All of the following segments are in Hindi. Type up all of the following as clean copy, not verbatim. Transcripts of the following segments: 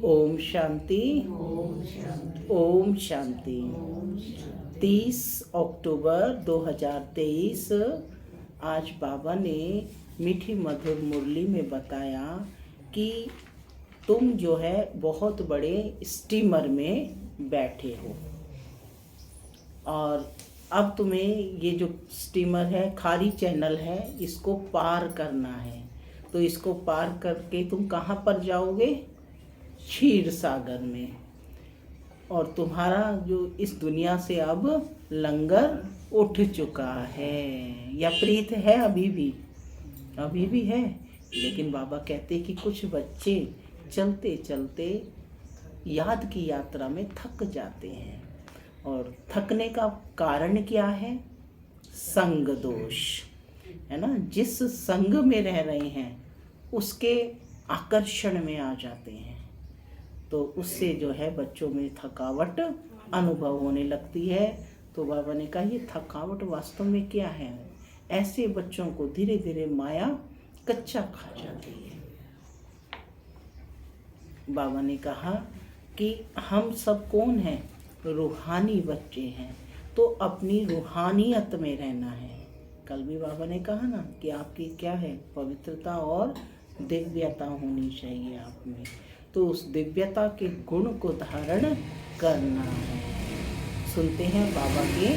ओम शांति। ओम शांति। 30 अक्टूबर 2023। आज बाबा ने मीठी मधुर मुरली में बताया कि तुम जो है बहुत बड़े स्टीमर में बैठे हो और अब तुम्हें ये जो स्टीमर है, खारी चैनल है, इसको पार करना है। तो इसको पार करके तुम कहाँ पर जाओगे? क्षीर सागर में। और तुम्हारा जो इस दुनिया से अब लंगर उठ चुका है या प्रीत है, अभी भी है। लेकिन बाबा कहते कि कुछ बच्चे चलते चलते याद की यात्रा में थक जाते हैं। और थकने का कारण क्या है? संग दोष, है ना। जिस संग में रह रहे हैं उसके आकर्षण में आ जाते हैं, तो उससे जो है बच्चों में थकावट अनुभव होने लगती है। तो बाबा ने कहा ये थकावट वास्तव में क्या है? ऐसे बच्चों को धीरे धीरे माया कच्चा खा जाती है। बाबा ने कहा कि हम सब कौन हैं? रूहानी बच्चे हैं, तो अपनी रूहानियत में रहना है। कल भी बाबा ने कहा ना कि आपकी क्या है? पवित्रता और दिव्यता होनी चाहिए आप में। तो उस दिव्यता के गुण को धारण करना है। सुनते हैं बाबा के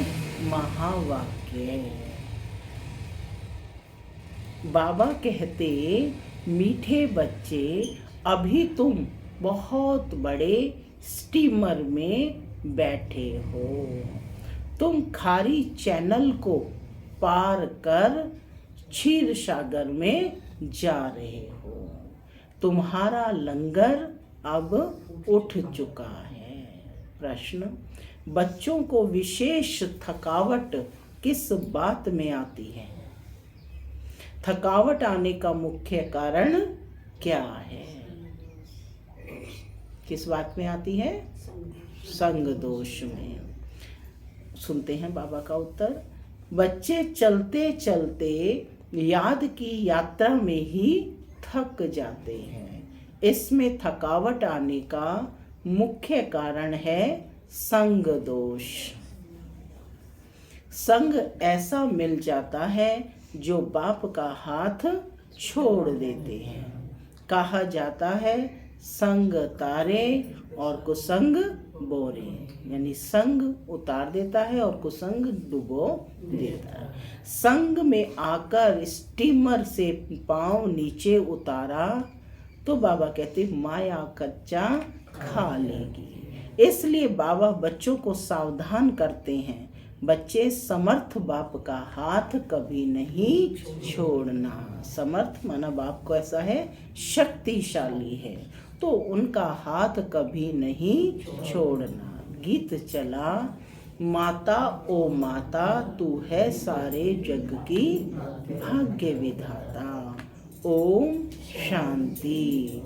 महावाक्य। बाबा कहते, मीठे बच्चे, अभी तुम बहुत बड़े स्टीमर में बैठे हो। तुम खारी चैनल को पार कर क्षीर सागर में जा रहे हो। तुम्हारा लंगर अब उठ चुका है। प्रश्न, बच्चों को विशेष थकावट किस बात में आती है? थकावट आने का मुख्य कारण क्या है? किस बात में आती है? संग दोष में। सुनते हैं बाबा का उत्तर। बच्चे चलते चलते याद की यात्रा में ही थक जाते हैं। इसमें थकावट आने का मुख्य कारण है संग दोष। संग ऐसा मिल जाता है जो बाप का हाथ छोड़ देते हैं। कहा जाता है संग तारे और कुसंग बोरे, यानी संग उतार देता है और कुसंग डुबो देता है। संग में आकर स्टीमर से पांव नीचे उतारा तो बाबा कहते माया कच्चा खा लेगी। इसलिए बाबा बच्चों को सावधान करते हैं, बच्चे समर्थ बाप का हाथ कभी नहीं छोड़ना। समर्थ माना बाप को ऐसा है शक्तिशाली है, तो उनका हाथ कभी नहीं छोड़ना। गीत चला, माता ओ माता तू है सारे जग की भाग्य विधाता। ओम शांति।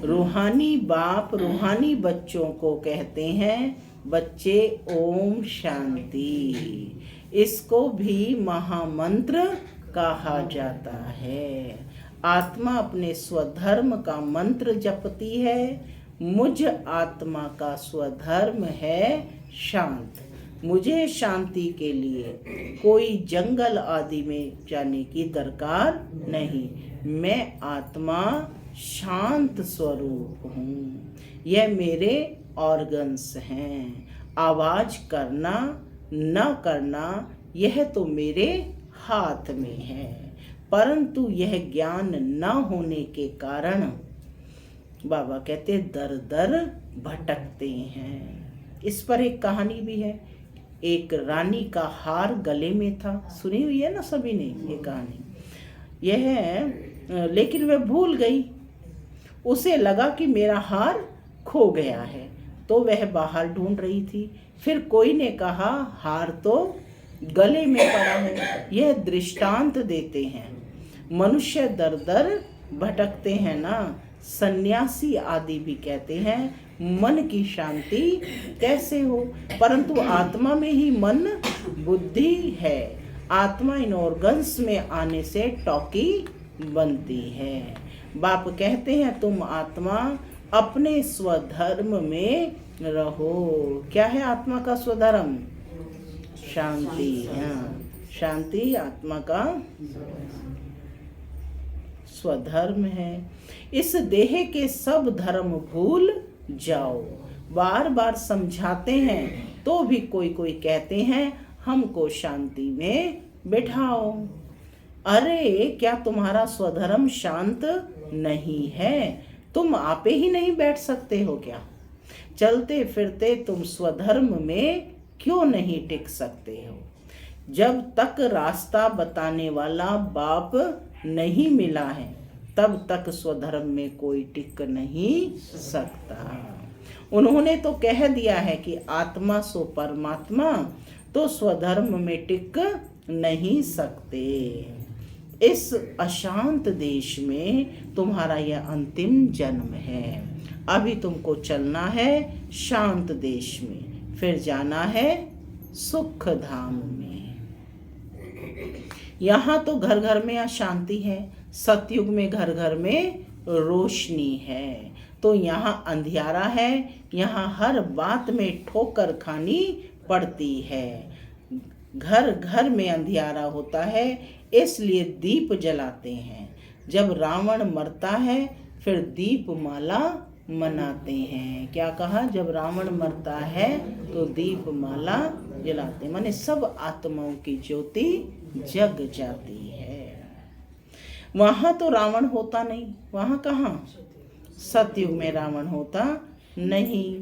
रूहानी बाप रूहानी बच्चों को कहते हैं बच्चे ओम शांति। इसको भी महामंत्र कहा जाता है। आत्मा अपने स्वधर्म का मंत्र जपती है। मुझ आत्मा का स्वधर्म है शांत। मुझे शांति के लिए कोई जंगल आदि में जाने की दरकार नहीं। मैं आत्मा शांत स्वरूप हूँ। यह मेरे ऑर्गन्स हैं। आवाज करना न करना यह तो मेरे हाथ में है, परंतु यह ज्ञान न होने के कारण बाबा कहते दर दर भटकते हैं। इस पर एक कहानी भी है। एक रानी का हार गले में था। सुनी हुई है ना सभी ने ये कहानी। यह है, लेकिन वह भूल गई। उसे लगा कि मेरा हार खो गया है, तो वह बाहर ढूंढ रही थी। फिर कोई ने कहा हार तो गले में पड़ा है। यह दृष्टांत देते हैं, मनुष्य दर दर भटकते हैं ना। सन्यासी आदि भी कहते हैं मन की शांति कैसे हो, परंतु आत्मा में ही मन बुद्धि है। आत्मा इन ऑर्गन्स में आने से टॉकी बनती है। बाप कहते हैं तुम आत्मा अपने स्वधर्म में रहो। क्या है आत्मा का स्वधर्म? शांति। हाँ, शांति आत्मा का स्वधर्म है। इस देह के सब धर्म भूल जाओ। बार बार समझाते हैं तो भी कोई कोई कहते हैं हमको शांति में बिठाओ। अरे क्या तुम्हारा स्वधर्म शांत नहीं है? तुम आपे ही नहीं बैठ सकते हो क्या? चलते फिरते तुम स्वधर्म में क्यों नहीं टिक सकते हो? जब तक रास्ता बताने वाला बाप नहीं मिला है तब तक स्वधर्म में कोई टिक नहीं सकता। उन्होंने तो कह दिया है कि आत्मा सो परमात्मा, तो स्वधर्म में टिक नहीं सकते। इस अशांत देश में तुम्हारा यह अंतिम जन्म है। अभी तुमको चलना है शांत देश में, फिर जाना है सुख धाम में। यहाँ तो घर घर में अशांति है, सतयुग में घर घर में रोशनी है। तो यहाँ अंधियारा है, यहाँ हर बात में ठोकर खानी पड़ती है। घर घर में अंधियारा होता है, इसलिए दीप जलाते हैं। जब रावण मरता है फिर दीपमाला मनाते हैं। क्या कहा? जब रावण मरता है तो दीपमाला जलाते हैं, माने सब आत्माओं की ज्योति जग जाती है। वहां तो रावण होता नहीं, वहां कहाँ? सतयुग में रावण होता नहीं।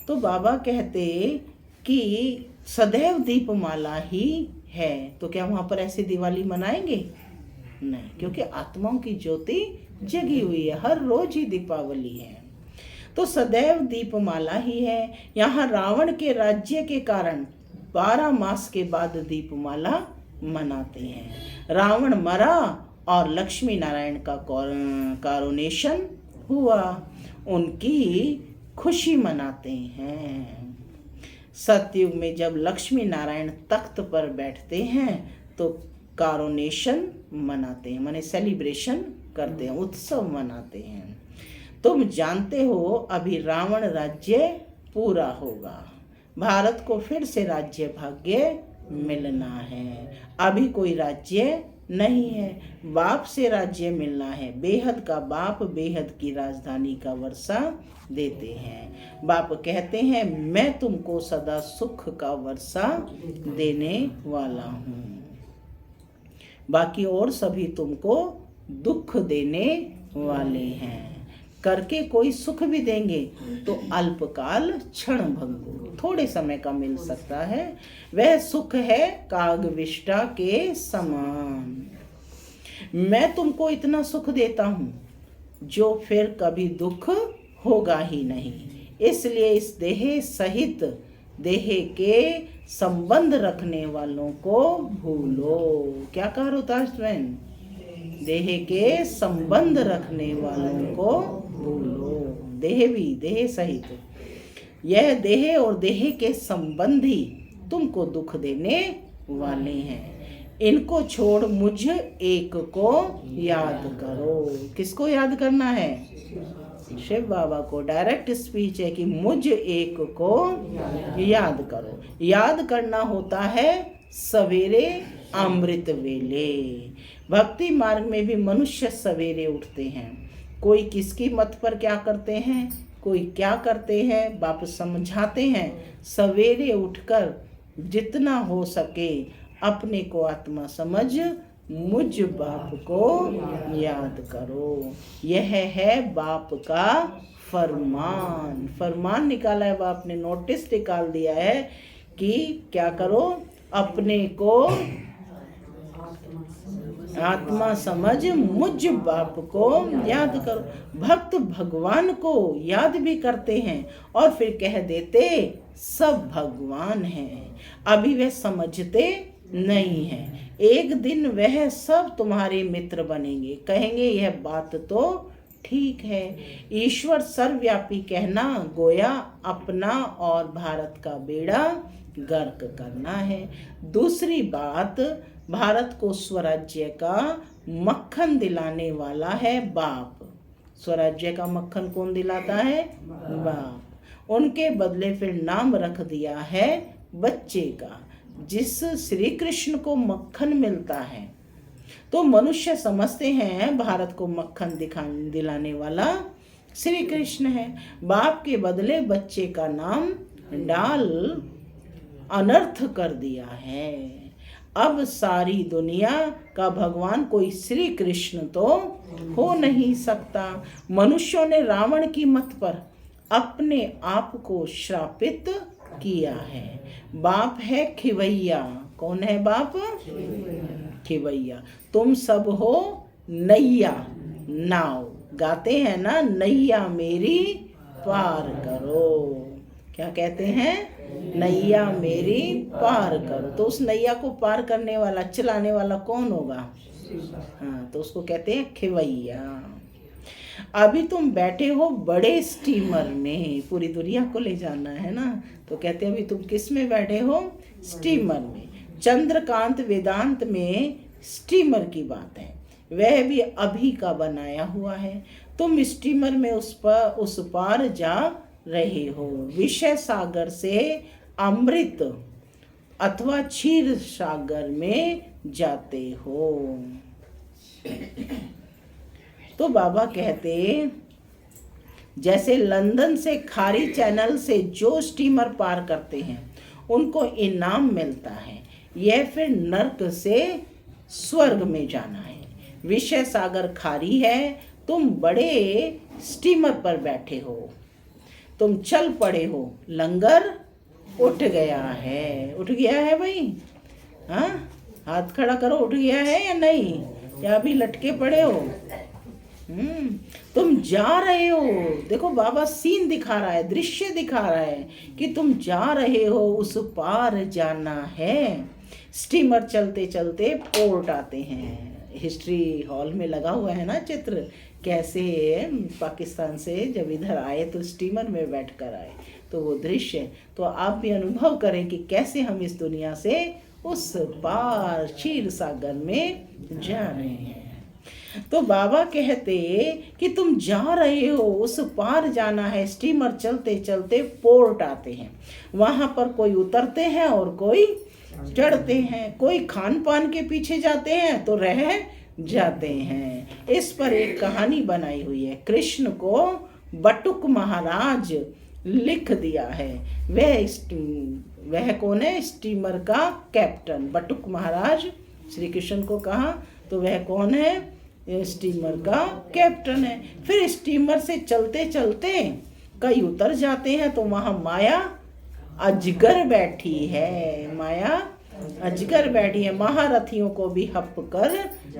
तो बाबा कहते कि सदैव दीपमाला ही है, तो क्या वहां पर ऐसे दिवाली मनाएंगे? नहीं, क्योंकि आत्माओं की ज्योति जगी हुई है, हर रोज ही दीपावली है। तो सदैव दीपमाला ही है। यहाँ रावण के राज्य के कारण 12 मास के बाद दीपमाला मनाते हैं। रावण मरा और लक्ष्मी नारायण का कॉरोनेशन हुआ, उनकी खुशी मनाते हैं। सतयुग में जब लक्ष्मी नारायण तख्त पर बैठते हैं तो कॉरोनेशन मनाते हैं, माने सेलिब्रेशन करते हैं, उत्सव मनाते हैं। तुम जानते हो अभी रावण राज्य पूरा होगा, भारत को फिर से राज्य भाग्य मिलना है। अभी कोई राज्य नहीं है, बाप से राज्य मिलना है। बेहद का बाप बेहद की राजधानी का वर्षा देते हैं। बाप कहते हैं मैं तुमको सदा सुख का वर्षा देने वाला हूँ, बाकी और सभी तुमको दुख देने वाले हैं। करके कोई सुख भी देंगे तो अल्पकाल क्षण भंगुर, थोड़े समय का मिल सकता है। वह सुख है कागविष्टा के समान। मैं तुमको इतना सुख देता हूँ जो फिर कभी दुख होगा ही नहीं। इसलिए इस देह सहित देह के संबंध रखने वालों को भूलो। क्या कहा रोताश्वेन? देह के संबंध रखने वालों को भूलो। देह भी, देह सहित। यह देह और देह के संबंधी तुमको दुख देने वाले हैं। इनको छोड़ मुझ एक को याद करो। किसको याद करना है? शिव बाबा को। डायरेक्ट स्पीच है कि मुझ एक को याद करो। याद करना होता है सवेरे अमृत वेले। भक्ति मार्ग में भी मनुष्य सवेरे उठते हैं। कोई किसकी मत पर क्या करते हैं, कोई क्या करते हैं, बाप समझाते हैं सवेरे उठकर जितना हो सके अपने को आत्मा समझ मुझ बाप को याद करो। यह है बाप का फरमान। फरमान निकाला है बाप ने, नोटिस निकाल दिया है कि क्या करो, अपने को आत्मा समझ मुझ बाप को याद करो। भक्त भगवान को याद भी करते हैं और फिर कह देते सब भगवान हैं। अभी वे समझते नहीं है। एक दिन वह सब तुम्हारे मित्र बनेंगे, कहेंगे यह बात तो ठीक है। ईश्वर सर्वव्यापी कहना गोया अपना और भारत का बेड़ा गर्क करना है। दूसरी बात, भारत को स्वराज्य का मक्खन दिलाने वाला है बाप। स्वराज्य का मक्खन कौन दिलाता है? बाप। उनके बदले फिर नाम रख दिया है बच्चे का। जिस श्री कृष्ण को मक्खन मिलता है तो मनुष्य समझते हैं भारत को मक्खन दिलाने वाला श्री कृष्ण है। बाप के बदले बच्चे का नाम डाल अनर्थ कर दिया है। अब सारी दुनिया का भगवान कोई श्री कृष्ण तो हो नहीं सकता। मनुष्यों ने रावण की मत पर अपने आप को श्रापित किया है। बाप है खिवैया। कौन है बाप? खिवैया। तुम सब हो नैया, नाव। गाते हैं ना, नैया मेरी पार करो। क्या कहते हैं? नैया मेरी पार करो। तो उस नैया को पार करने वाला, चलाने वाला कौन होगा? हाँ, तो उसको कहते हैं खिवैया। अभी तुम बैठे हो बड़े स्टीमर में, पूरी दुनिया को ले जाना है ना, तो कहते हैं अभी तुम किस में बैठे हो? स्टीमर में। चंद्रकांत वेदांत में स्टीमर की बात है, वह भी अभी का बनाया हुआ है। तुम स्टीमर में उस पार जा रहे हो। विषय सागर से अमृत अथवा क्षीर सागर में जाते हो। तो बाबा कहते, जैसे लंदन से खारी चैनल से जो स्टीमर पार करते हैं उनको इनाम मिलता है, यह फिर नर्क से स्वर्ग में जाना है। विषय सागर खारी है, तुम बड़े स्टीमर पर बैठे हो, तुम चल पड़े हो, लंगर उठ गया है। उठ गया है भाई? हाँ, हाथ खड़ा करो। उठ गया है या नहीं? या अभी लटके पड़े हो? तुम जा रहे हो। देखो बाबा सीन दिखा रहा है, दृश्य दिखा रहा है कि तुम जा रहे हो, उस पार जाना है। स्टीमर चलते चलते पोर्ट आते हैं। हिस्ट्री हॉल में लगा हुआ है ना चित्र, कैसे पाकिस्तान से जब इधर आए तो स्टीमर में बैठकर आए, तो वो दृश्य। तो आप भी अनुभव करें कि कैसे हम इस दुनिया से उस पार क्षीर सागर में जा रहे हैं। तो बाबा कहते कि तुम जा रहे हो, उस पार जाना है। स्टीमर चलते चलते पोर्ट आते हैं, वहां पर कोई उतरते हैं और कोई चढ़ते हैं, कोई खान पान के पीछे जाते हैं तो रह जाते हैं। इस पर एक कहानी बनाई हुई है। कृष्ण को बटुक महाराज लिख दिया है। वह कौन है? स्टीमर का कैप्टन। बटुक महाराज श्री कृष्ण को कहा, तो वह कौन है? स्टीमर का कैप्टन है। फिर स्टीमर से चलते चलते कई उतर जाते हैं, तो वहां माया अजगर बैठी है। माया अजगर बैठी है, महारथियों को भी हप कर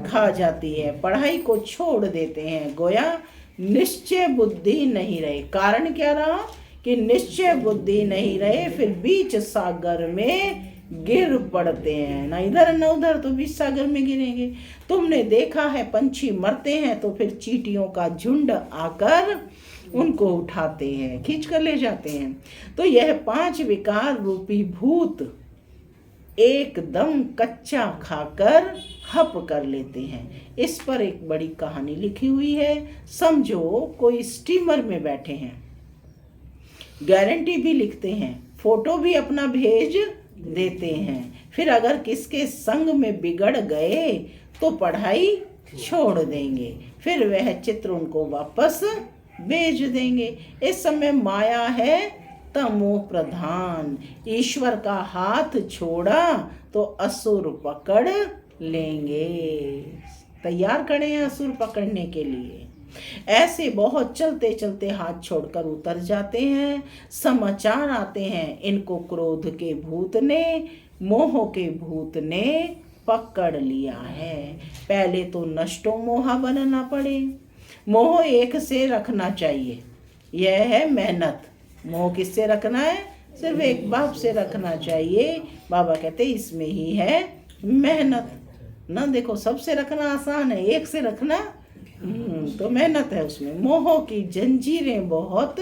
खा जाती है। पढ़ाई को छोड़ देते हैं, गोया निश्चय बुद्धि नहीं रहे। कारण क्या रहा कि निश्चय बुद्धि नहीं रहे, फिर बीच सागर में गिर पड़ते हैं। ना इधर न उधर, तो बीच सागर में गिरेंगे। तुमने देखा है पंछी मरते हैं तो फिर चींटियों का झुंड आकर उनको उठाते हैं, खींच कर ले जाते हैं। तो यह 5 विकार रूपी भूत एकदम कच्चा खाकर हप कर लेते हैं। इस पर एक बड़ी कहानी लिखी हुई है। समझो कोई स्टीमर में बैठे हैं, गारंटी भी लिखते हैं, फोटो भी अपना भेज देते हैं। फिर अगर किसके संग में बिगड़ गए तो पढ़ाई छोड़ देंगे, फिर वह चित्र उनको वापस भेज देंगे। इस समय माया है तमो प्रधान। ईश्वर का हाथ छोड़ा तो असुर पकड़ लेंगे। तैयार खड़े हैं असुर पकड़ने के लिए। ऐसे बहुत चलते चलते हाथ छोड़कर उतर जाते हैं। समाचार आते हैं, इनको क्रोध के भूत ने, मोह के भूत ने पकड़ लिया है। पहले तो नष्टो मोहा बनना पड़े। मोह एक से रखना चाहिए, यह है मेहनत। मोह किससे रखना है? सिर्फ एक बाप से रखना चाहिए। बाबा कहते इसमें ही है मेहनत ना। देखो सबसे रखना आसान है, एक से रखना तो मेहनत है उसमें। मोह की जंजीरें बहुत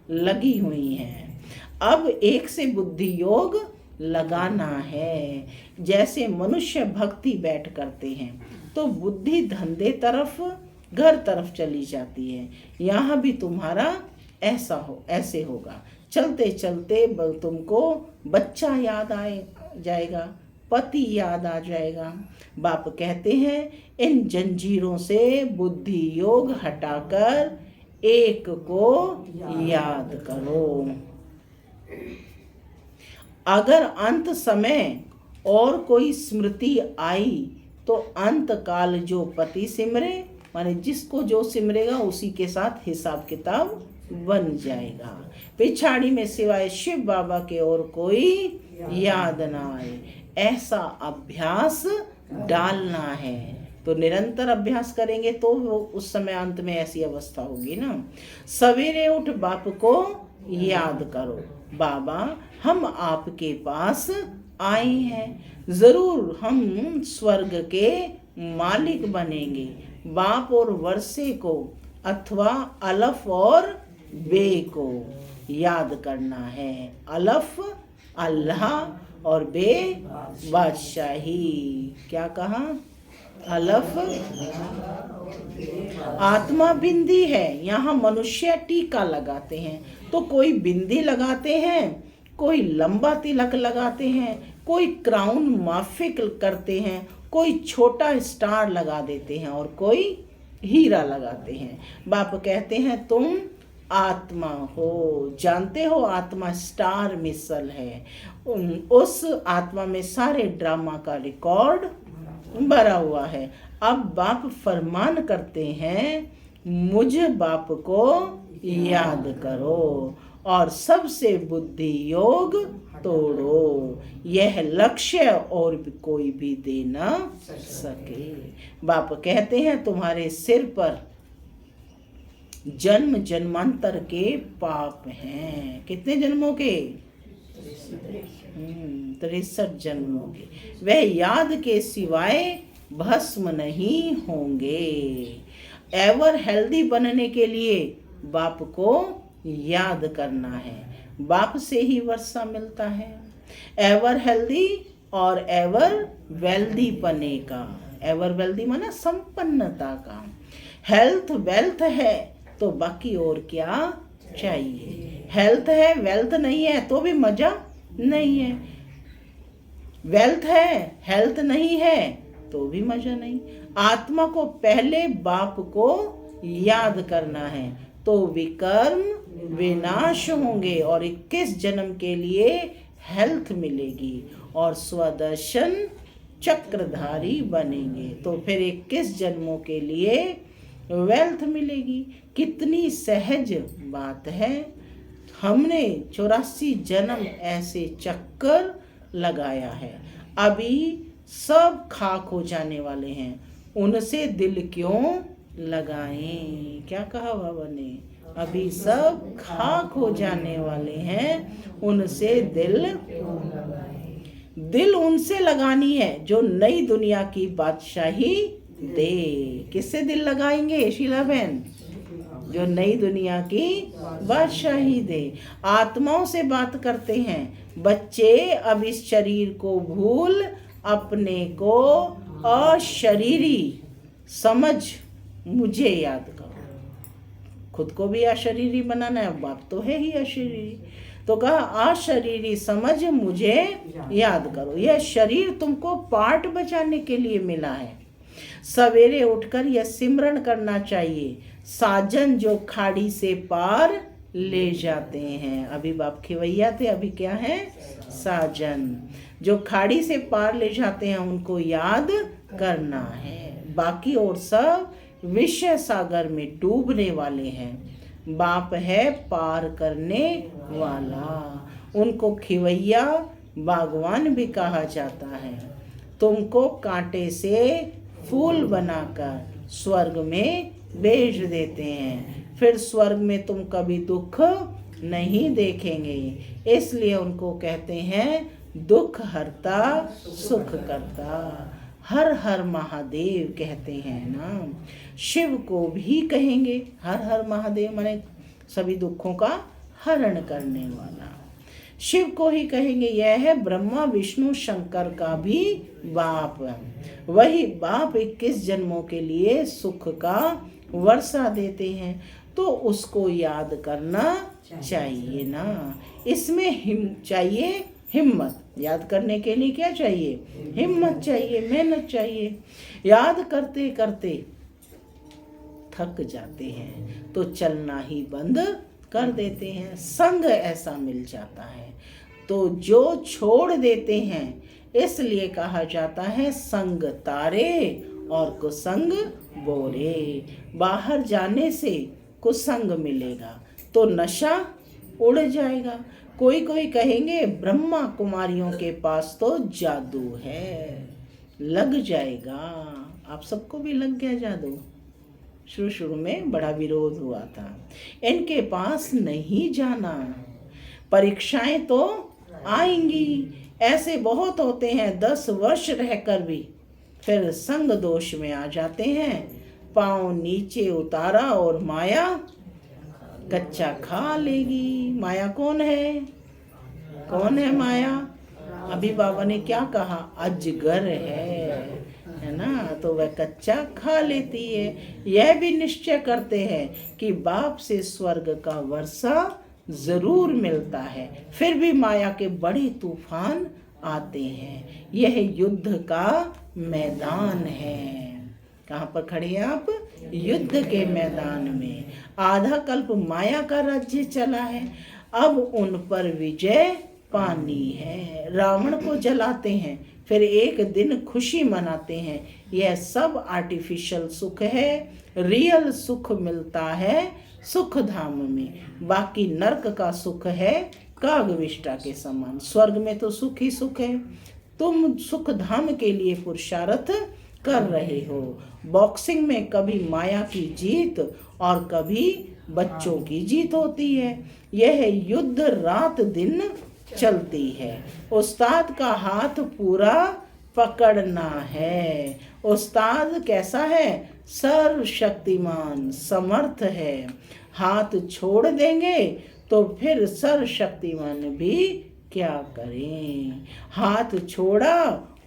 लगी हुई हैं। अब एक से बुद्धि योग लगाना है। जैसे मनुष्य भक्ति बैठ करते हैं तो बुद्धि धंधे तरफ घर तरफ चली जाती है, यहाँ भी तुम्हारा ऐसे होगा। चलते चलते तुमको बच्चा याद आए जाएगा, पति याद आ जाएगा। बाप कहते हैं इन जंजीरों से बुद्धि योग हटाकर एक को याद करो। अगर अंत समय और कोई स्मृति आई तो अंत काल जो पति सिमरे, माने जिसको जो सिमरेगा उसी के साथ हिसाब किताब बन जाएगा। पिछाड़ी में सिवाय शिव बाबा के और कोई याद ना आए, ऐसा अभ्यास डालना है। तो निरंतर अभ्यास करेंगे तो उस समय अंत में ऐसी अवस्था होगी ना। सवेरे उठ बाप को याद करो, बाबा हम आपके पास आए हैं, जरूर हम स्वर्ग के मालिक बनेंगे। बाप और वर्षे को अथवा अलफ और बे को याद करना है। अलफ अल्लाह और बे बादशाही। क्या कहा? अलफ आत्मा बिंदी है। यहाँ मनुष्य टीका लगाते हैं, तो कोई बिंदी लगाते हैं, कोई लंबा तिलक लगाते हैं, कोई क्राउन माफिक करते हैं, कोई छोटा स्टार लगा देते हैं और कोई हीरा लगाते हैं। बाप कहते हैं तुम आत्मा हो, जानते हो आत्मा स्टार मिसल है, उस आत्मा में सारे ड्रामा का रिकॉर्ड भरा हुआ है। अब बाप फरमान करते हैं मुझ बाप को याद करो और सबसे बुद्धि योग तोड़ो, यह लक्ष्य और कोई भी दे न सके। बाप कहते हैं तुम्हारे सिर पर जन्म जन्मांतर के पाप हैं। कितने जन्मों के? 63 जन्मों के। वह याद के सिवाय भस्म नहीं होंगे। एवर हेल्दी बनने के लिए बाप को याद करना है, बाप से ही वर्षा मिलता है। एवर हेल्दी और एवर वेल्दी बने का। एवर वेल्दी माना संपन्नता का। हेल्थ वेल्थ है तो बाकी और क्या चाहिए। हेल्थ है वेल्थ नहीं है तो भी मजा नहीं है, वेल्थ है हेल्थ नहीं है तो भी मजा नहीं। आत्मा को पहले बाप को याद करना है तो विकर्म विनाश होंगे और 21 जन्म के लिए हेल्थ मिलेगी और स्वदर्शन चक्रधारी बनेंगे तो फिर 21 जन्मों के लिए वेल्थ मिलेगी। कितनी सहज बात है। हमने 84 जन्म ऐसे चक्कर लगाया है, अभी सब खाक हो जाने वाले हैं, उनसे दिल क्यों लगाएं। क्या कहा बाबा ने? अभी सब खाक हो जाने वाले हैं, उनसे दिल उनसे लगानी है जो नई दुनिया की बादशाही दे। किससे दिल लगाएंगे शीला बहन? जो नई दुनिया की बादशाही दे। आत्माओं से बात करते हैं, बच्चे अब इस शरीर को भूल अपने को अशरीरी समझ मुझे याद करो। खुद को भी अशरीरी बनाना है, बाप तो है ही अशरीरी, तो कहा अशरीरी समझ मुझे याद करो। यह शरीर तुमको पार्ट बचाने के लिए मिला है। सवेरे उठकर यह सिमरण करना चाहिए, साजन जो खाड़ी से पार ले जाते हैं। अभी बाप खिवैया थे, अभी क्या है? साजन जो खाड़ी से पार ले जाते हैं, उनको याद करना है। बाकी और सब विषय सागर में डूबने वाले हैं। बाप है पार करने वाला, उनको खिवैया बागवान भी कहा जाता है। तुमको कांटे से फूल बनाकर स्वर्ग में भेज देते हैं, फिर स्वर्ग में तुम कभी दुख नहीं देखेंगे, इसलिए उनको कहते हैं दुख हरता सुख करता। हर हर महादेव कहते हैं ना। शिव को भी कहेंगे हर हर महादेव, माने सभी दुखों का हरण करने वाला। शिव को ही कहेंगे यह है ब्रह्मा विष्णु शंकर का भी बाप। वही बाप 21 जन्मों के लिए सुख का वर्षा देते हैं, तो उसको याद करना चाहिए ना। इसमें चाहिए हिम्मत। याद करने के लिए क्या चाहिए? हिम्मत चाहिए, मेहनत चाहिए। याद करते करते थक जाते हैं तो चलना ही बंद कर देते हैं, संग ऐसा मिल जाता है। तो जो छोड़ देते हैं, इसलिए कहा जाता है संग तारे और कुसंग बोरे। बाहर जाने से कुसंग मिलेगा तो नशा उड़ जाएगा। कोई कोई कहेंगे ब्रह्मा कुमारियों के पास तो जादू है, लग जाएगा। आप सबको भी लग गया जादू? शुरू में बड़ा विरोध हुआ था, इनके पास नहीं जाना, परीक्षाएं तो आएंगी। ऐसे बहुत होते हैं 10 वर्ष रहकर भी फिर संग दोष में आ जाते हैं। पाँव नीचे उतारा और माया कच्चा खा लेगी। माया कौन है? कौन है माया? अभी बाबा ने क्या कहा? अजगर है ना। तो वह कच्चा खा लेती है। यह भी निश्चय करते हैं कि बाप से स्वर्ग का वर्षा जरूर मिलता है, फिर भी माया के बड़े तूफान आते हैं। यह युद्ध का मैदान है। कहाँ पर खड़े हैं आप? युद्ध के मैदान में। आधा कल्प माया का राज्य चला है, अब उन पर विजय पानी है। रावण को जलाते हैं, फिर एक दिन खुशी मनाते हैं। यह सब आर्टिफिशियल सुख है। रियल सुख मिलता है सुख धाम में। बाकी नरक का सुख है कागविष्टा के समान। स्वर्ग में तो सुख ही सुख है। तुम सुख धाम के लिए पुरुषार्थ कर रहे हो। बॉक्सिंग में कभी माया की जीत और कभी बच्चों की जीत होती है। यह युद्ध रात दिन चलती है। उस्ताद का हाथ पूरा पकड़ना है। उस्ताद कैसा है? सर्वशक्तिमान, समर्थ है। हाथ छोड़ देंगे तो फिर सर्वशक्तिमान भी क्या करें? हाथ छोड़ा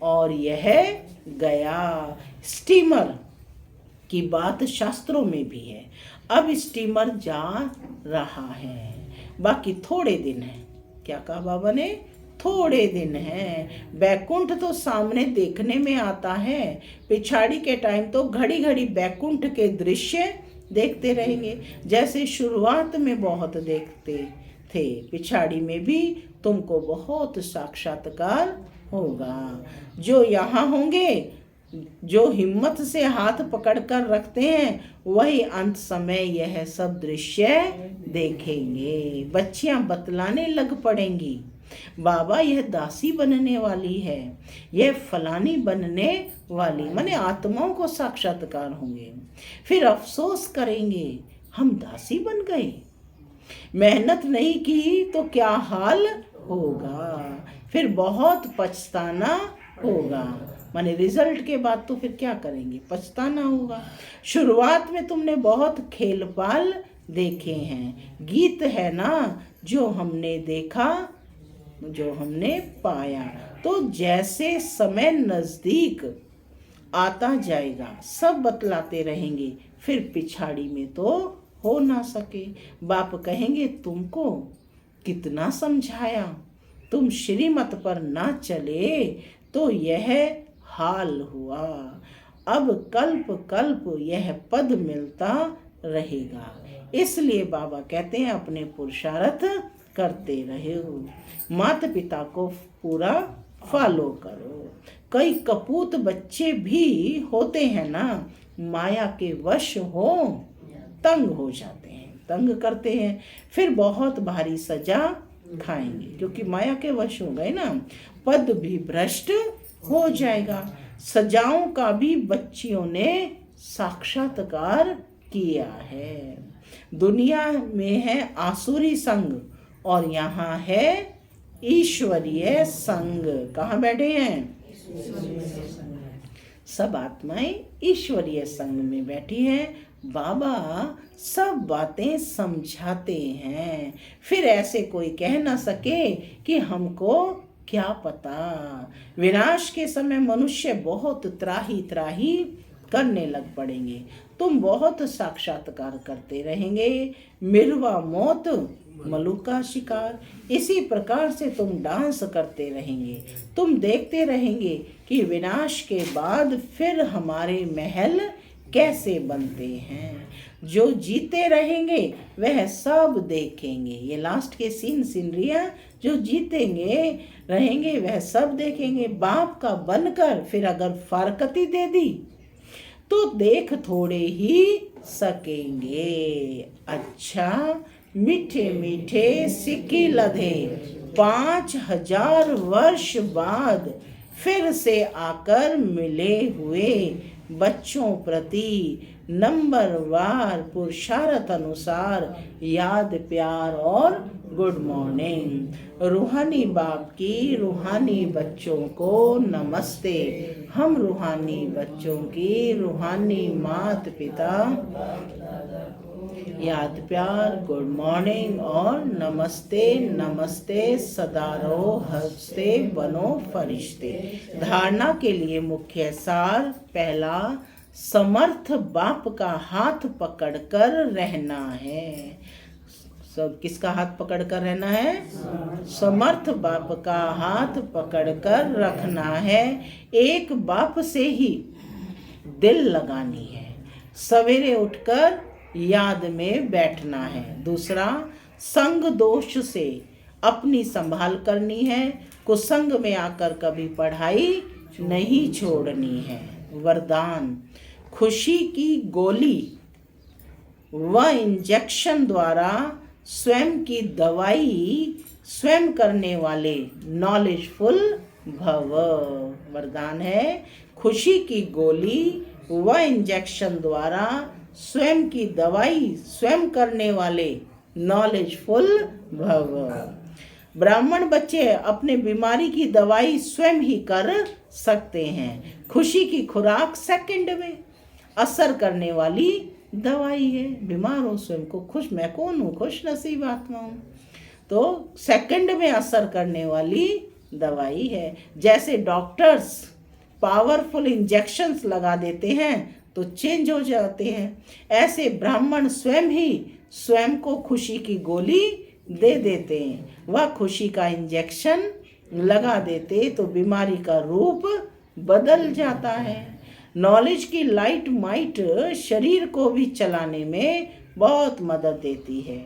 और यह गया। स्टीमर की बात शास्त्रों में भी है। अब स्टीमर जा रहा है, बाकी थोड़े दिन है। क्या कहा बाबा ने? थोड़े दिन है। बैकुंठ तो सामने देखने में आता है, पिछाड़ी के टाइम तो घड़ी घड़ी बैकुंठ के दृश्य देखते रहेंगे। जैसे शुरुआत में बहुत देखते थे, पिछाड़ी में भी तुमको बहुत साक्षात्कार होगा। जो यहाँ होंगे, जो हिम्मत से हाथ पकड़कर रखते हैं, वही अंत समय यह सब दृश्य देखेंगे। बच्चियां बतलाने लग पड़ेंगी, बाबा यह दासी बनने वाली है, यह फलानी बनने वाली, माने आत्माओं को साक्षात्कार होंगे। फिर अफसोस करेंगे हम दासी बन गए, मेहनत नहीं की तो क्या हाल होगा। फिर बहुत पछताना होगा, माने रिजल्ट के बाद तो फिर क्या करेंगे? पछताना होगा। शुरुआत में तुमने बहुत खेल पाल देखे हैं। गीत है ना, जो हमने देखा, जो हमने पाया। तो जैसे समय नजदीक आता जाएगा, सब बतलाते रहेंगे। फिर पिछाड़ी में तो हो ना सके। बाप कहेंगे तुमको कितना समझाया, तुम श्रीमत पर ना चले तो यह हाल हुआ। अब कल्प कल्प यह पद मिलता रहेगा। इसलिए बाबा कहते हैं अपने पुरुषार्थ करते रहो, माता पिता को पूरा फॉलो करो। कई कपूत बच्चे भी होते हैं ना, माया के वश हो, तंग हो जाते हैं, तंग करते हैं, फिर बहुत भारी सजा खाएंगे क्योंकि माया के वश हो गए ना। पद भी भ्रष्ट हो जाएगा। सजाओं का भी बच्चियों ने साक्षात्कार किया है। दुनिया में है आसुरी संग और यहाँ है ईश्वरीय संग। कहाँ बैठे हैं? सब आत्माएं ईश्वरीय संग में बैठी हैं। बाबा सब बातें समझाते हैं, फिर ऐसे कोई कह ना सके कि हमको क्या पता। विनाश के समय मनुष्य बहुत त्राही त्राही करने लग पड़ेंगे। तुम बहुत साक्षात्कार करते रहेंगे, मिर्वा मौत मलू का शिकार। इसी प्रकार से तुम डांस करते रहेंगे। तुम देखते रहेंगे कि विनाश के बाद फिर हमारे महल कैसे बनते हैं। जो जीते रहेंगे वह सब देखेंगे। ये लास्ट के सीनरिया, जो जीतेंगे रहेंगे वह सब देखेंगे। बाप का बनकर फिर अगर फारकती दे दी तो देख थोड़े ही सकेंगे। अच्छा, मीठे मीठे सिक्के लधे 5000 वर्ष बाद फिर से आकर मिले हुए बच्चों प्रति नंबरवार पुरुषार्थ अनुसार याद, प्यार और गुड मॉर्निंग। रूहानी बाप की रूहानी बच्चों को नमस्ते। हम रूहानी बच्चों की रूहानी माता पिता याद, प्यार, गुड मॉर्निंग और नमस्ते नमस्ते सदा रहो हंसते बनो फरिश्ते। धारणा के लिए मुख्य सार, पहला, समर्थ बाप का हाथ पकड़कर रहना है। सब किसका हाथ पकड़कर रहना है? समर्थ बाप का हाथ पकड़कर रखना है। एक बाप से ही दिल लगानी है। सवेरे उठकर याद में बैठना है। दूसरा, संग दोष से अपनी संभाल करनी है। कुसंग में आकर कभी पढ़ाई नहीं छोड़नी है। वरदान, खुशी की गोली व इंजेक्शन द्वारा स्वयं की दवाई स्वयं करने वाले नॉलेजफुल भव। वरदान है, खुशी की गोली व इंजेक्शन द्वारा स्वयं की दवाई स्वयं करने वाले नॉलेजफुल भव। ब्राह्मण बच्चे अपने बीमारी की दवाई स्वयं ही कर सकते हैं। खुशी की खुराक सेकंड में असर करने वाली दवाई है। बीमार हो स्वयं को खुश, मैं कौन हूँ, खुश नसीब आत्मा हूँ, तो सेकंड में असर करने वाली दवाई है। जैसे डॉक्टर्स पावरफुल इंजेक्शंस लगा देते हैं तो चेंज हो जाते हैं, ऐसे ब्राह्मण स्वयं ही स्वयं को खुशी की गोली दे देते हैं। वह खुशी का इंजेक्शन लगा देते तो बीमारी का रूप बदल जाता है। नॉलेज की लाइट माइट शरीर को भी चलाने में बहुत मदद देती है।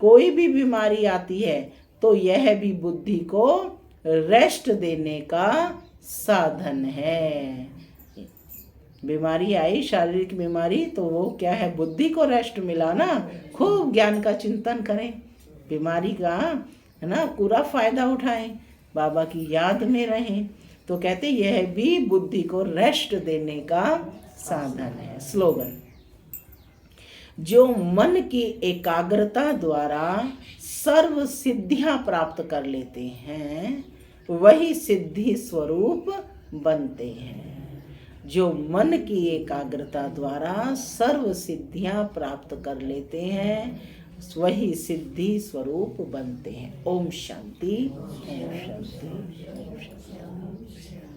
कोई भी बीमारी आती है तो यह भी बुद्धि को रेस्ट देने का साधन है। बीमारी आई, शारीरिक बीमारी, तो वो क्या है, बुद्धि को रेस्ट मिला ना। खूब ज्ञान का चिंतन करें, बीमारी का है ना पूरा फायदा उठाएं, बाबा की याद में रहें, तो कहते यह भी बुद्धि को रेस्ट देने का साधन है। स्लोगन, जो मन की एकाग्रता द्वारा सर्व सिद्धियां प्राप्त कर लेते हैं वही सिद्धि स्वरूप बनते हैं। जो मन की एकाग्रता द्वारा सर्व सिद्धियां प्राप्त कर लेते हैं वही सिद्धि स्वरूप बनते हैं। ओम शांति, ओम शांति, ओम शांति।